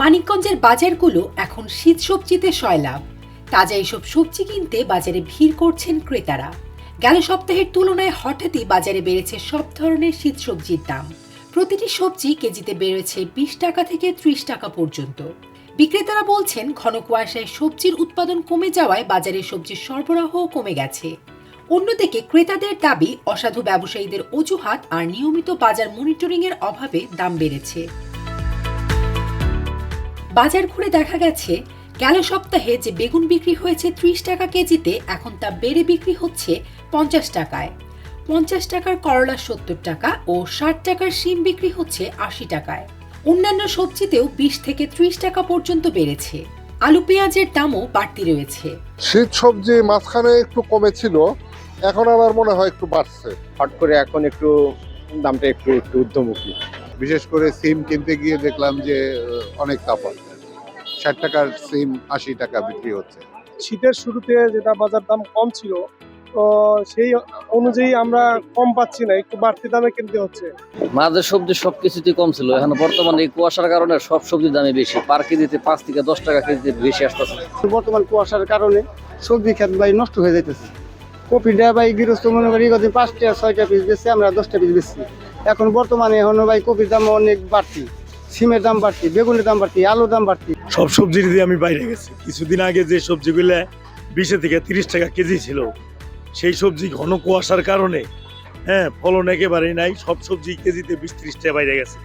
মানিকগঞ্জের বাজারগুলো এখন শীত সবজিতে সয়লাভ। তাজা এসব সবজি কিনতে বাজারে ভিড় করছেন ক্রেতারা। গেল সপ্তাহের তুলনায় হঠাৎই বাজারে বেড়েছে সব ধরনের শীত সবজির দাম। প্রতিটি সবজি কেজিতে বেড়েছে 20 টাকা থেকে 30 টাকা পর্যন্ত। বিক্রেতারা বলছেন, ঘন কুয়াশায় সবজির উৎপাদন কমে যাওয়ায় বাজারে সবজির সরবরাহও কমে গেছে। অন্যদিকে ক্রেতাদের দাবি, অসাধু ব্যবসায়ীদের অজুহাত আর নিয়মিত বাজার মনিটরিংয়ের অভাবে দাম বেড়েছে। বাজার ঘুরে দেখা গেছে, গেল সপ্তাহে যে বেগুন বিক্রি হয়েছে 30 টাকা কেজিতে, এখন তা বেড়ে বিক্রি হচ্ছে 50 টাকায়। 50 টাকার করলা 70 টাকা ও 60 টাকার শিম বিক্রি হচ্ছে 80 টাকায়। অন্যান্য সবজিতেও 20 থেকে 30 টাকা পর্যন্ত বেড়েছে। আলু পেঁয়াজের দামও বাড়তি রয়েছে। শীত সবজি মাঝখানে একটু কমেছিল, এখন আবার মনে হয় একটু বাড়ছে। হট করে এখন একটু দামটা একটু ঊর্ধ্বমুখী। বিশেষ করে সিম কিনতে গিয়ে দেখলাম যে অনেক তফাৎ। 60 টাকার সিম 80 টাকা বিক্রি হচ্ছে। শীতের শুরুতে যেটা বাজার দাম কম ছিল, তো সেই অনুযায়ী আমরা কম পাচ্ছি না, একটু বাড়তি দামে কিনতে হচ্ছে। মাঝে সবজি সবকিছুতেই কম ছিল, এখন বর্তমানে এই কুয়াশার কারণে সব সবজির দামে বেশি। পার কেজিতে 5 থেকে 10 টাকা কেজিতে বেশি আসতেছে। বর্তমান কুয়াশার কারণে সবজি ক্ষেত ভাই নষ্ট হয়ে যাইতেছে। কপিটা ভাই গৃহস্থ মনে করি 5টা 6টা পিস বেশি, আমরা 10টা পিস বেশি। এখন বর্তমানে ভাই কপির দাম অনেক বাড়তি, সিমের দাম বাড়তি, বেগুনের দাম বাড়তি, আলুর দাম বাড়তি। সব সবজির দিয়ে আমি বাইরে গেছি। কিছুদিন আগে যে সবজিগুলো 20 থেকে 30 টাকা কেজি ছিল, সেই সবজি ঘন কুয়াশার কারণে ফলন একেবারেই নাই। সব সবজি কেজিতে 20-30 টাকা বাইরে গেছে।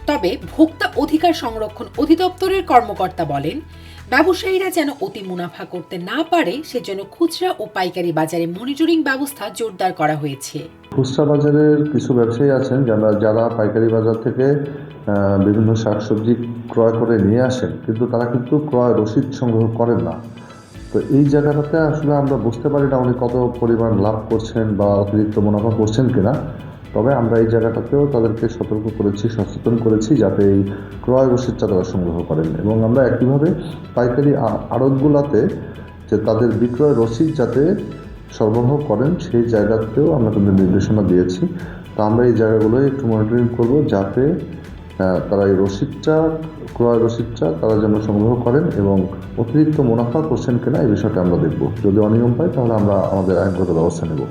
তবে ভোক্তা অধিকার সংরক্ষণ অধিদপ্তরের কর্মকর্তা বলেন, ব্যবসায়ীরা যেন অতি মুনাফা করতে না পারে, সেজন্য খুচরা ও পাইকারি বাজারে মনিটরিং ব্যবস্থা জোরদার করা হয়েছে। খুচরা বাজারের কিছু ব্যবসায়ী আছেন যারা পাইকারি বাজার থেকে বিভিন্ন শাকসবজি ক্রয় করে নিয়ে আসেন, কিন্তু তারা কিন্তু ক্রয় রসিদ সংগ্রহ করেন না। তো এই জায়গাটাতে আসলে আমরা বুঝতে পারি না উনি কত পরিমাণ লাভ করছেন বা অতিরিক্ত মুনাফা করছেন কিনা। তবে আমরা এই জায়গাটাতেও তাদেরকে সতর্ক করেছি, সচেতন করেছি যাতে এই ক্রয় রসিদটা তারা সংগ্রহ করেন। এবং আমরা একইভাবে পাইকারি আড়তগুলোতে যে তাদের বিক্রয় রসিদ যাতে সরবরাহ করেন, সেই জায়গাতেও আমরা কিন্তু নির্দেশনা দিয়েছি। তো আমরা এই জায়গাগুলোই একটু মনিটরিং করব যাতে তারা এই ক্রয় রসিদটা তারা যেন সংগ্রহ করেন এবং অতিরিক্ত মুনাফা করছেন কিনা এই বিষয়টা আমরা দেখব। যদি অনিয়ম পাই তাহলে আমরা আমাদের আইনগত ব্যবস্থা নেব।